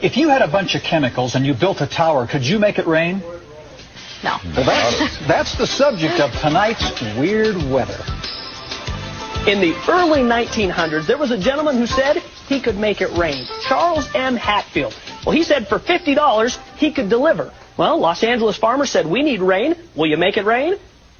If you had a bunch of chemicals and you built a tower, could you make it rain? No. Well, that's the subject of tonight's Weird Weather. In the early 1900s, there was a gentleman who said he could make it rain. Charles M. Hatfield. Well, he said for $50, he could deliver. Well, Los Angeles farmers said, we need rain. Will you make it rain?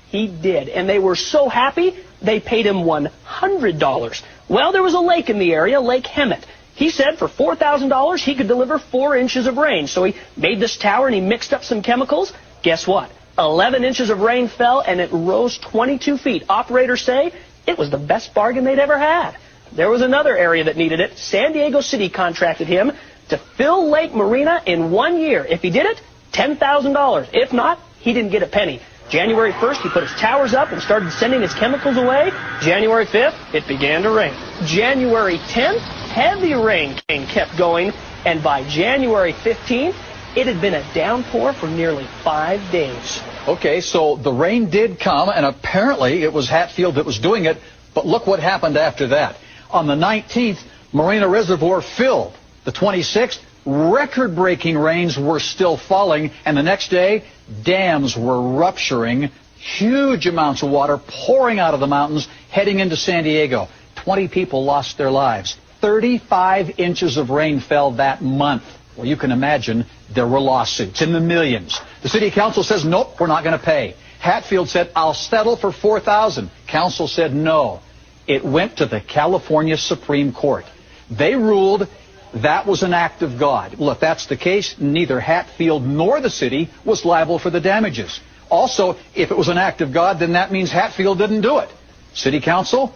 He did. And they were so happy, they paid him $100. Well, there was a lake in the area, Lake Hemet. He said for $4,000, he could deliver 4 inches of rain. So he made this tower and he mixed up some chemicals. Guess what? 11 inches of rain fell and it rose 22 feet. Operators say it was the best bargain they'd ever had. There was another area that needed it. San Diego City contracted him to fill Lake Marina in 1 year. If he did it, $10,000. If not, he didn't get a penny. January 1st, he put his towers up and started sending his chemicals away. January 5th, it began to rain. January 10th, heavy rain kept going. And by January 15th, it had been a downpour for nearly 5 days. Okay, so the rain did come, and apparently it was Hatfield that was doing it, but look what happened after that. On the 19th, Marina Reservoir filled. The 26th, record-breaking rains were still falling, and the next day, dams were rupturing, huge amounts of water pouring out of the mountains, heading into San Diego. 20 people lost their lives. 35 inches of rain fell that month. Well, you can imagine there were lawsuits in the millions. The city council says, nope, we're not going to pay. Hatfield said, I'll settle for $4,000. Council said no. It went to the California Supreme Court. They ruled that was an act of God. Well, if that's the case, neither Hatfield nor the city was liable for the damages. Also, if it was an act of God, then that means Hatfield didn't do it. City council?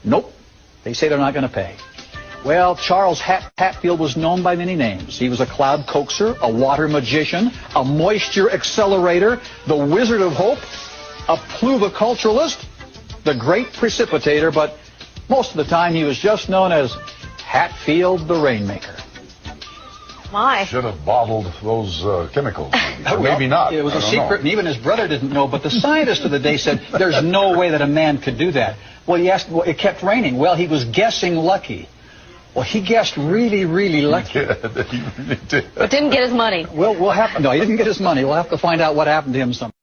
Nope. They say they're not going to pay. Well, Charles Hatfield was known by many names. He was a cloud coaxer, a water magician, a moisture accelerator, the wizard of hope, a pluviculturalist, the great precipitator, but most of the time he was just known as Hatfield the Rainmaker. My. Should have bottled those chemicals. Or maybe not. It was a secret, and even his brother didn't know, but the scientist of the day said there's no way that a man could do that. Well, he asked, well, it kept raining. Well, he was guessing lucky. Well, he guessed really, really lucky. Yeah, he really did. But didn't get his money. Well, we'll have no, he didn't get his money. We'll have to find out what happened to him someday.